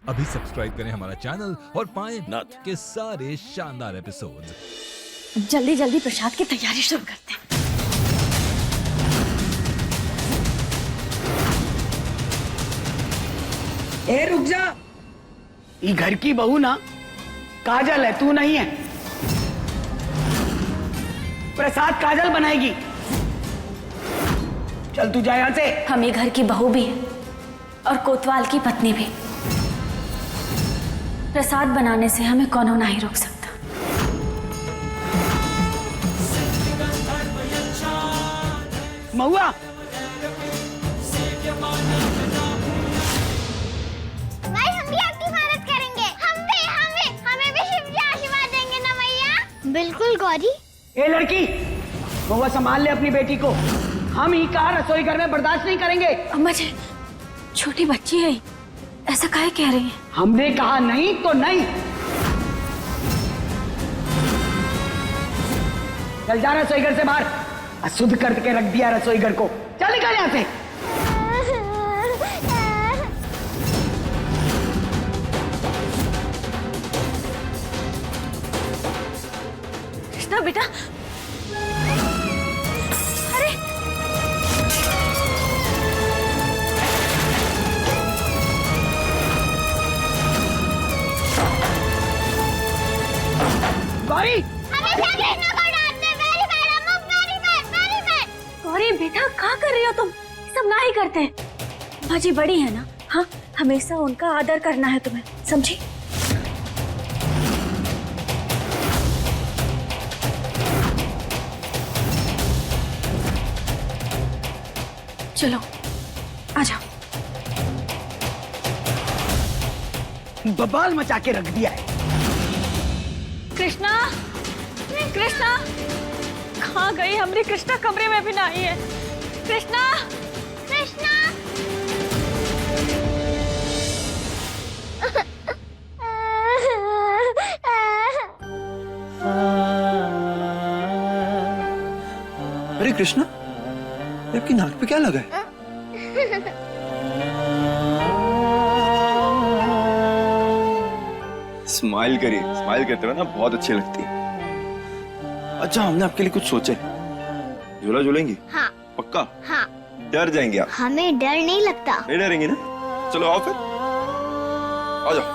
अभी सब्सक्राइब करें हमारा चैनल और पाएं नाथ के सारे शानदार एपिसोड्स। जल्दी जल्दी प्रसाद की तैयारी शुरू करते हैं। ए रुक जा, ये घर की बहू ना काजल है, तू नहीं है। प्रसाद काजल बनाएगी। चल तू जा यहां से। हम ये घर की बहू भी हैं और कोतवाल की पत्नी भी। प्रसाद बनाने से हमें कौनो नहीं रोक सकता। महुआ, भाई हम भी आपकी मदद करेंगे। हमें भी शिव जी आशीर्वाद देंगे ना मैया। बिल्कुल गौरी। ए लड़की, महुआ संभाल ले अपनी बेटी को। हम ही कहा रसोई घर में बर्दाश्त नहीं करेंगे। अम्मा जी, छोटी बच्ची है, ऐसा काहे कह रही है? हमने कहा नहीं तो नहीं। चल जा रसोई घर से बाहर। अशुद्ध करके रख दिया रसोई घर को। चल निकल यहां से। कृष्णा बेटा, अरे गौरी, गौरी बेटा, क्या कर रही हो तुम? ये सब ना ही करते हैं। अम्मा जी बड़ी है ना, हाँ, हमेशा उनका आदर करना है तुम्हें, समझी? चलो आ जाओ। बबाल मचा के रख दिया है। कृष्णा, कृष्णा, कहाँ गई हमारी कृष्णा? कमरे में भी नहीं है। कृष्णा, कृष्णा। अरे कृष्णा, आपकी नाक पे क्या लगा है? स्माइल करिए, स्माइल करते हुए ना बहुत अच्छी लगती है। अच्छा, हमने आपके लिए कुछ सोचा है। झूला झूलेंगी? हाँ। पक्का? हाँ। डर जाएंगे आप? हमें डर नहीं लगता। नहीं डरेंगे ना? चलो आओ फिर, आ जाओ।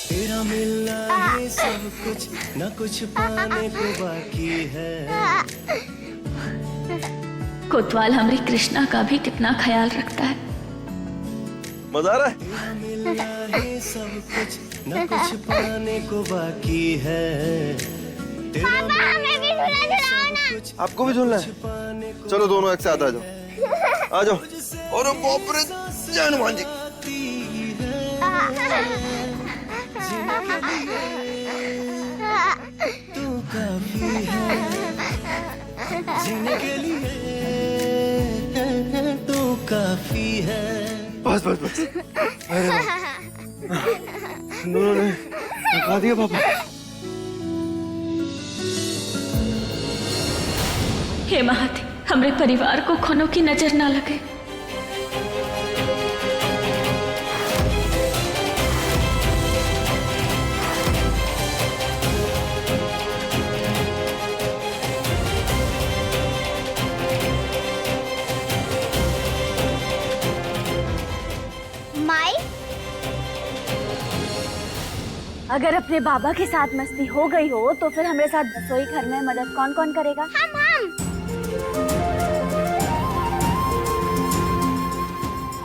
तेरा मिलना है सब कुछ, न कुछ पाने को बाकी है। कोतवाल हमारी कृष्णा का भी कितना ख्याल रखता है। मजा आ रहा है? तेरा मिलना है सब कुछ, न कुछ पाने को बाकी है। पापा हमें भी झूला झुलाओ ना। आपको भी झूलना है? चलो दोनों एक साथ आ जाओ, आ जाओ। और बाप रे, जय हनुमान जी। तू काफी है जीने के लिए, तू काफी है। बस बस बस। अरे दोनों ने खा दिया पापा। हे महादेव, हमारे परिवार को खूनों की नजर ना लगे। माई, अगर अपने बाबा के साथ मस्ती हो गई हो तो फिर हमारे साथ रसोई घर में मदद कौन कौन करेगा?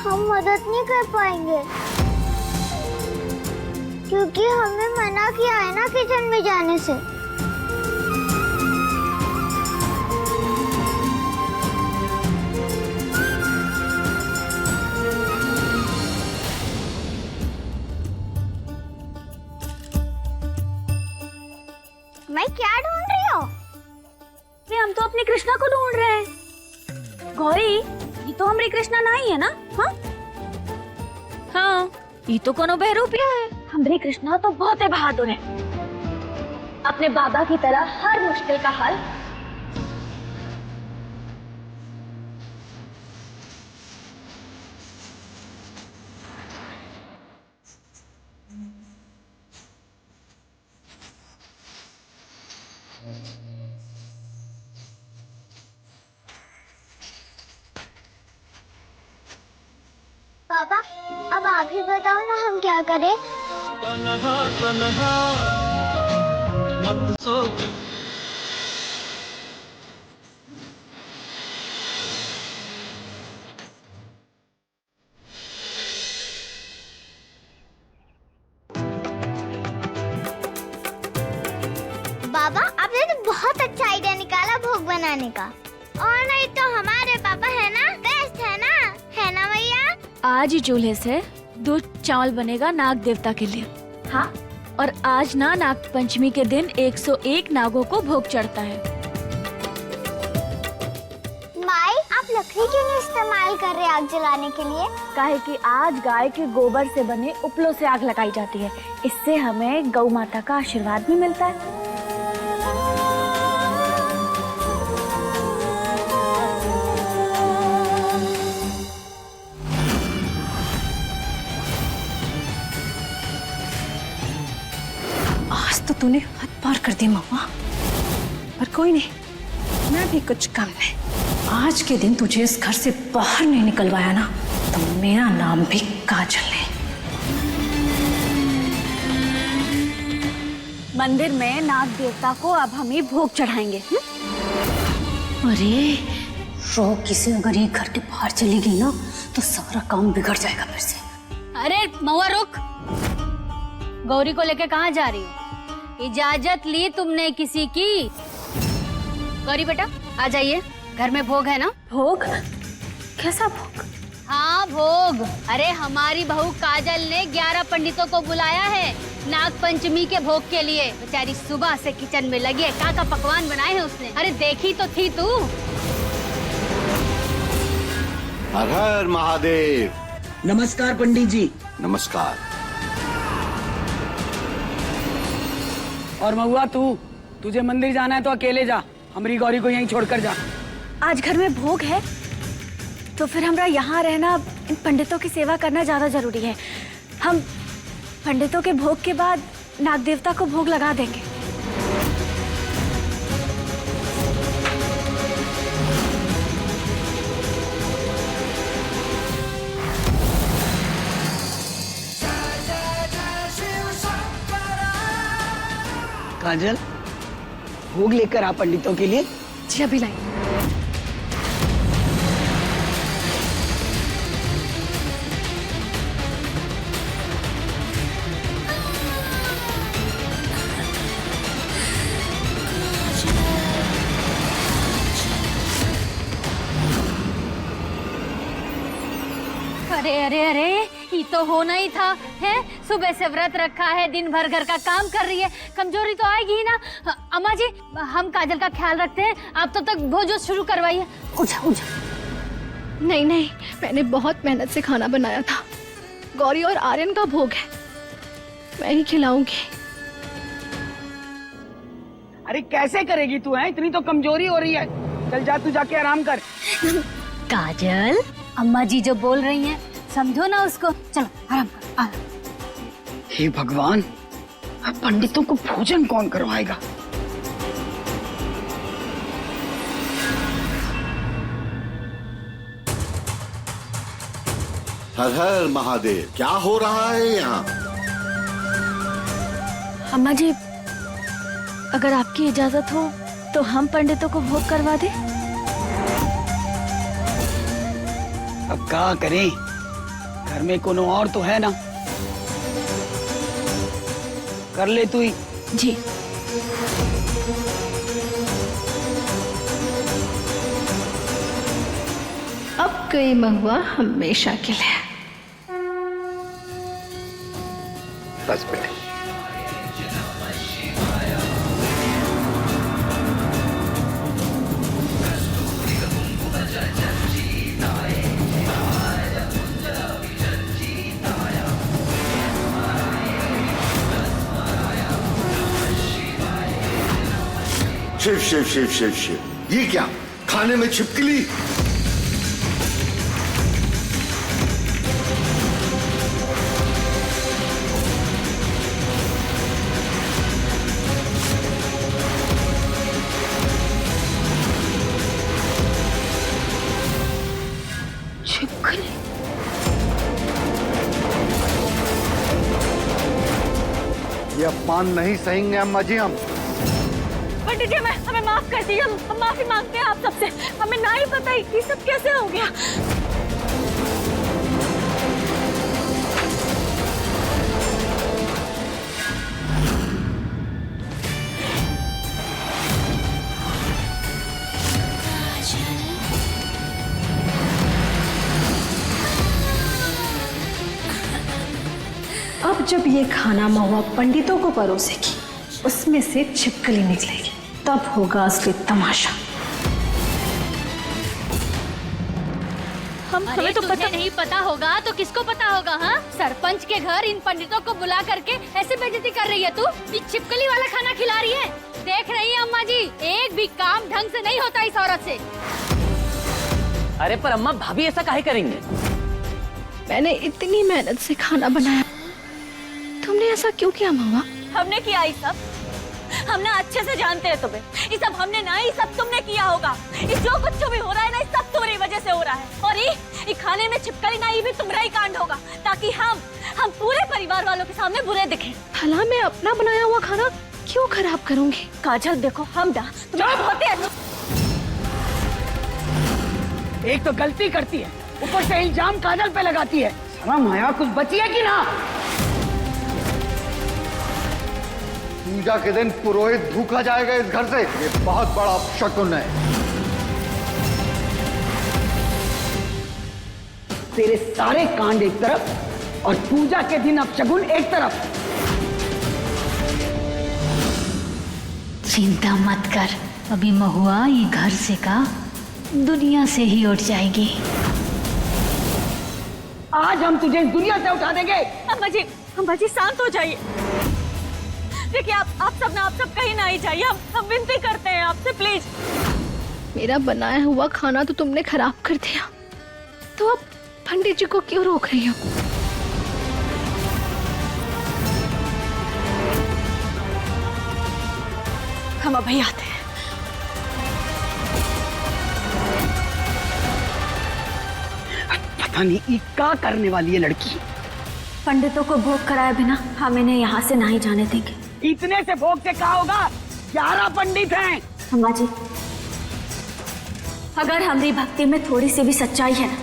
हम मदद नहीं कर पाएंगे क्योंकि हमें मना किया है ना किचन में जाने से। मैं क्या ढूंढ रही हो? हम तो अपनी कृष्णा को ढूंढ रहे हैं। गौरी, ये तो हमारी कृष्णा नहीं है ना? हाँ हाँ, ये तो कोनो बहरूपिया है। हमारी कृष्णा तो बहुत ही बहादुर है, अपने बाबा की तरह हर मुश्किल का हल पापा अब आप ही बताओ ना हम क्या करें। बाबा आपने तो बहुत अच्छा आइडिया निकाला भोग बनाने का। और नहीं तो हमारे पापा है ना, बेस्ट है ना भैया। आज ही चूल्हे से दूध चावल बनेगा नाग देवता के लिए। हाँ, और आज ना नाग पंचमी के दिन 101 नागों को भोग चढ़ता है। माई आप लकड़ी क्यों नहीं इस्तेमाल कर रहे आग जलाने के लिए? काहे कि आज गाय के गोबर से बने उपलों से आग लगाई जाती है। इससे हमें गौ माता का आशीर्वाद भी मिलता है। आज तो तूने हद पार कर दी मम्मा, पर कोई नहीं, मैं भी कुछ कम नहीं। आज के दिन तुझे इस घर से बाहर नहीं निकलवाया ना, तो मेरा नाम भी काजल नहीं। मंदिर में नाग देवता को अब हम ही भोग चढ़ाएंगे। अरे रोकी से अगर ये घर के बाहर चली गई ना, तो सारा काम बिगड़ जाएगा फिर से। अरे महुआ रुक, गौरी को लेके कहाँ जा रही हो? इजाजत ली तुमने किसी की? गौरी बेटा आ जाइए, घर में भोग है ना। भोग? कैसा भोग? हाँ भोग। अरे हमारी बहू काजल ने 11 पंडितों को बुलाया है नाग पंचमी के भोग के लिए। बेचारी सुबह से किचन में लगी है, क्या पकवान बनाए हैं उसने। अरे देखी तो थी तू। हर हर महादेव। नमस्कार पंडित जी। नमस्कार। और महुआ तुझे मंदिर जाना है तो अकेले जा, हमारी गौरी को यहीं छोड़कर जा। आज घर में भोग है तो फिर हमरा यहाँ रहना, इन पंडितों की सेवा करना ज्यादा जरूरी है। हम पंडितों के भोग के बाद नाग देवता को भोग लगा देंगे। काजल भोग लेकर आ पंडितों के लिए। जी अभी लाई। अरे अरे अरे, ये तो होना ही था। है सुबह से व्रत रखा है, दिन भर घर का काम कर रही है, कमजोरी तो आएगी ही ना। अम्मा जी हम काजल का ख्याल रखते हैं, आप तब तक भोज शुरू करवाइए। उठा उठा। नहीं नहीं, मैंने बहुत मेहनत से खाना बनाया था। गौरी और आर्यन का भोग है, मैं ही खिलाऊंगी। अरे कैसे करेगी तू? है इतनी तो कमजोरी हो रही है। चल जा, तू जाके आराम कर। काजल अम्मा जी जो बोल रही हैं समझो ना उसको। चलो आराम कर। हे भगवान, अब पंडितों को भोजन कौन करवाएगा? हर हर महादेव। क्या हो रहा है यहाँ? अम्मा जी अगर आपकी इजाजत हो तो हम पंडितों को भोग करवा दें। अब क्या करें, घर में कोनो और तो है ना। कर ले तू ही। जी। अब गई महुआ हमेशा के लिए। बस बेटे। शिव शिव शिव शिव शिव। ये क्या, खाने में छिपकली? ये अपमान नहीं सहेंगे अम्मा जी हम। पंडित जी हमें माफ कर दीजिए, हम माफी मांगते हैं आप सबसे। हमें ना ही पता ये सब कैसे हो गया। अब जब ये खाना महुआ पंडितों को परोसेगी, उसमें से छिपकली निकलेगी, तब होगा असली तमाशा। हमें तो तुझे नहीं पता होगा तो किसको पता होगा? हाँ, सरपंच के घर इन पंडितों को बुला करके ऐसे बेइज्जती कर रही है तू? ये छिपकली वाला खाना खिला रही है। देख रही है अम्मा जी, एक भी काम ढंग से नहीं होता इस औरत से। अरे पर अम्मा, भाभी ऐसा काहे करेंगे? मैंने इतनी मेहनत से खाना बनाया, तुमने ऐसा क्यों किया महुआ? हमने किया ये सब, हमने अच्छे से जानते हैं तुम्हें। ये सब हमने ना, ये सब तुमने किया होगा। ये जो कुछ भी हो रहा है ना, ये सब तुम्हारी वजह से हो रहा है। और ये खाने में छिपकली ना, ये भी तुम्हारा ही कांड होगा, ताकि हम पूरे परिवार वालों के सामने बुरे दिखें। भला मैं अपना बनाया हुआ खाना क्यों खराब करूंगी? काजल देखो, हम ना तुम्हें बहुत ही एक तो गलती करती है, ऊपर से इल्जाम काजल पे लगाती है। शर्म आया, कुछ बची है कि ना? पूजा के दिन पुरोहित भूखा जाएगा इस घर से, ये बहुत बड़ा अपशकुन है। तेरे सारे कांड एक तरफ और पूजा के दिन अपशगुन एक तरफ। चिंता मत कर, अभी महुआ ये घर से का दुनिया से ही उठ जाएगी। आज हम तुझे इस दुनिया से उठा देंगे। अम्मा जी शांत हो जाइए। देखिए आप सब कहीं ना ही जाइए, हम विनती करते हैं आपसे, प्लीज। मेरा बनाया हुआ खाना तो तुमने खराब कर दिया, तो अब पंडित जी को क्यों रोक रही हो? हम अभी आते हैं। पता नहीं ये क्या करने वाली है लड़की। पंडितों को भोग कराए बिना हम इन्हें यहाँ से नहीं जाने देंगे। इतने से भोग से क्या होगा? 11 पंडित हैं। अम्मा जी, अगर हमारी भक्ति में थोड़ी सी भी सच्चाई है ना,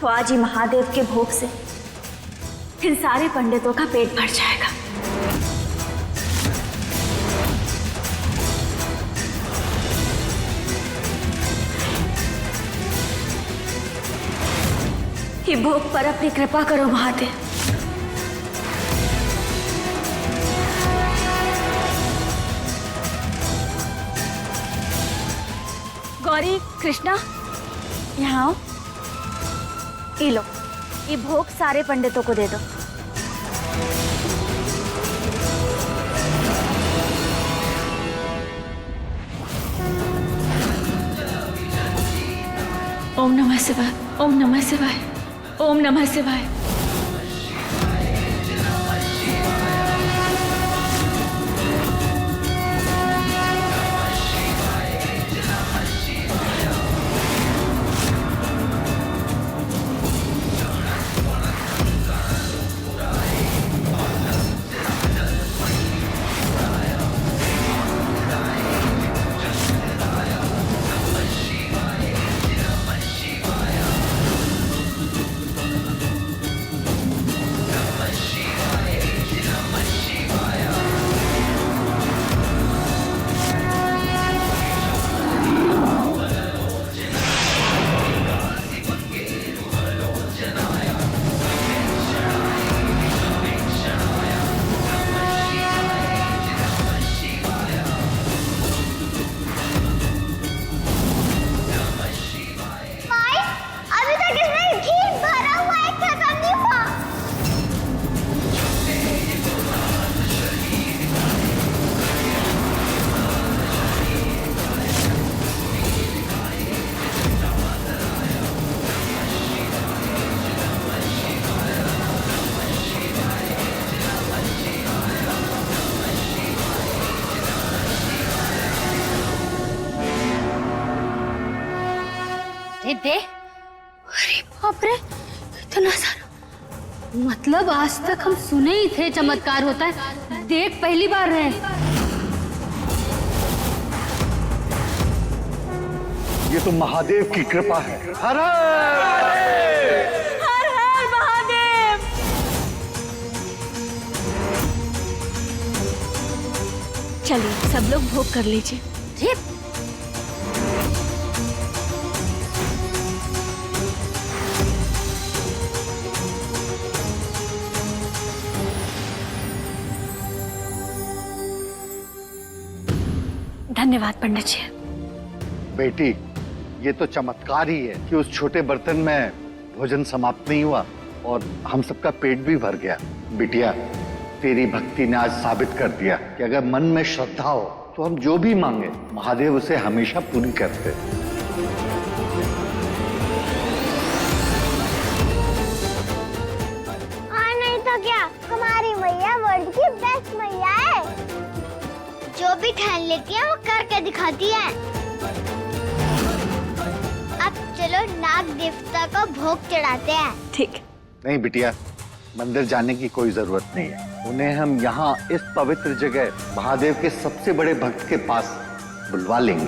तो आज ही महादेव के भोग से इन सारे पंडितों का पेट भर जाएगा। ये भोग पर अपनी कृपा करो महादेव। गौरी, कृष्णा, यहाँ आओ। ये लो, ये भोग सारे पंडितों को दे दो। ओम नमः शिवाय, ओम नमः शिवाय, ओम नमः शिवाय। दे। अरे बाप रे, इतना सारा। मतलब आज तक हम सुने ही थे चमत्कार होता है, देख पहली बार रहे। ये तो महादेव की कृपा है। हर हर महादेव। चलिए सब लोग भोग कर लीजिए। धन्यवाद पंडित जी। बेटी, ये तो चमत्कार ही है कि उस छोटे बर्तन में भोजन समाप्त नहीं हुआ और हम सबका पेट भी भर गया। बिटिया, तेरी भक्ति ने आज साबित कर दिया कि अगर मन में श्रद्धा हो तो हम जो भी मांगे महादेव उसे हमेशा पूरी करते। और नहीं तो क्या, हमारी मैया वर्ल्ड की बेस्ट मैया है। जो भी ठान लेती है वो करके दिखाती है। अब चलो नाग देवता को भोग चढ़ाते हैं। ठीक। नहीं बिटिया, मंदिर जाने की कोई जरूरत नहीं है। उन्हें हम यहाँ इस पवित्र जगह महादेव के सबसे बड़े भक्त के पास बुलवा लेंगे।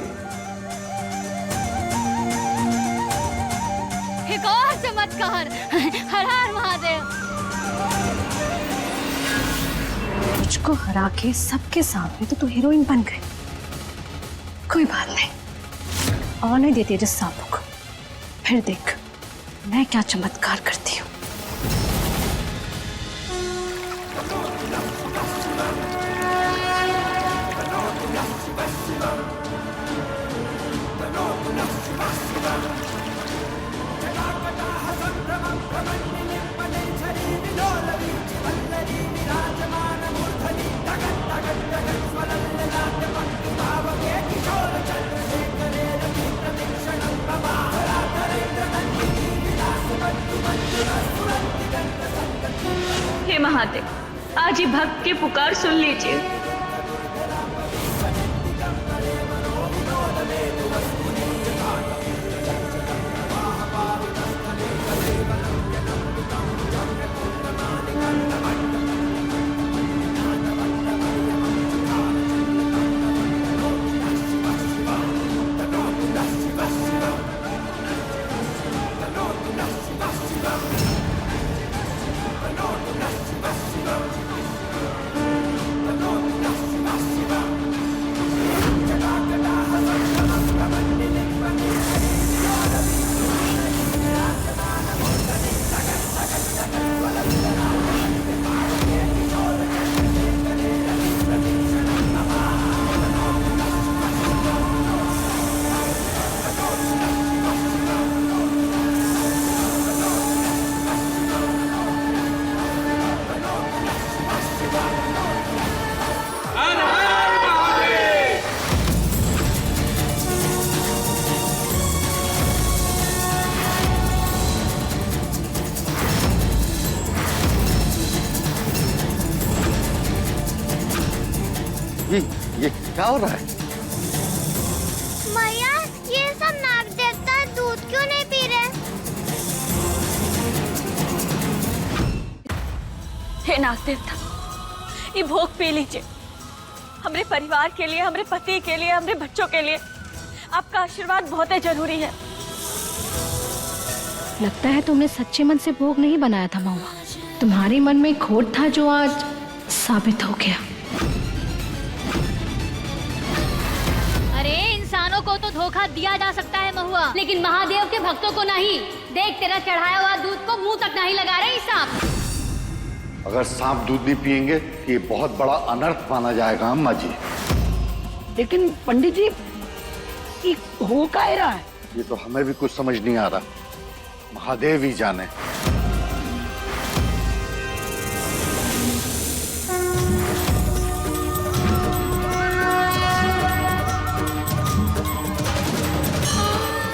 एक और चमत्कार। हर हर महादेव। मुझको हरा के सबके सामने तो तू हीरोइन बन गई। कोई बात नहीं, आने दे तेजस साहब को, फिर देख मैं क्या चमत्कार करती हूँ। हे महादेव, आज ही भक्त की पुकार सुन लीजिए। ये क्या हो रहा है? मैया, ये सब नाग देवता दूध क्यों नहीं पी रहे? हे नाग देवता, ये भोग पी लीजिए। हमारे परिवार के लिए, हमारे पति के लिए, हमारे बच्चों के लिए आपका आशीर्वाद बहुत ही जरूरी है। लगता है तुमने सच्चे मन से भोग नहीं बनाया था महुआ। तुम्हारे मन में खोट था जो आज साबित हो गया। अरे इंसानों को तो धोखा दिया जा सकता है महुआ, लेकिन महादेव के भक्तों को नहीं। देख, तेरा चढ़ाया हुआ दूध को मुंह तक नहीं लगा रहे सांप। अगर सांप दूध नहीं पिएंगे तो ये बहुत बड़ा अनर्थ माना जाएगा अम्मा जी। लेकिन पंडित जी, ये हो क्या रहा है? ये तो हमें भी कुछ समझ नहीं आ रहा, महादेव ही जाने।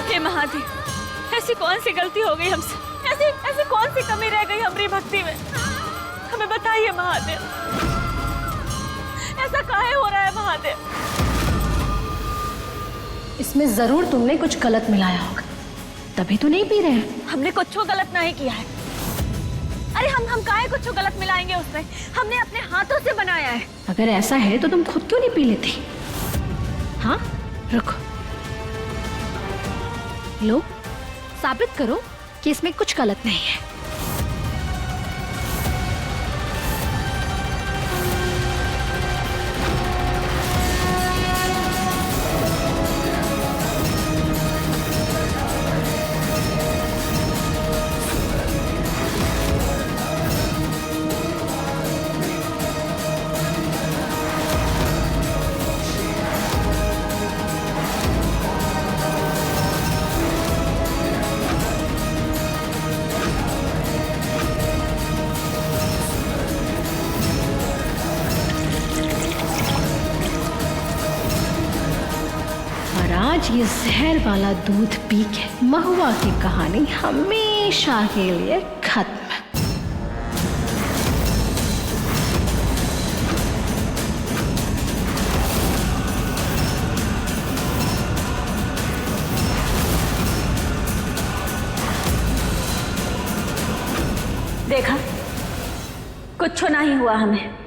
हे महादेव, ऐसी कौन सी गलती हो गई हमसे? ऐसी कौन सी कमी रह गई हमारी भक्ति में? हमें बताइए महादेव, ऐसा काहे हो रहा है महादेव? इसमें जरूर तुमने कुछ गलत मिलाया होगा, तभी तो नहीं पी रहे हैं। हमने कुछ गलत नहीं किया है। अरे हम काहे कुछ गलत मिलाएंगे उसमें? हमने अपने हाथों से बनाया है। अगर ऐसा है तो तुम खुद क्यों नहीं पी लेती? हाँ, रुको, लो, साबित करो कि इसमें कुछ गलत नहीं है। आज ये जहर वाला दूध पी के महुआ की कहानी हमेशा के लिए खत्म। देखा, कुछ नहीं हुआ हमें।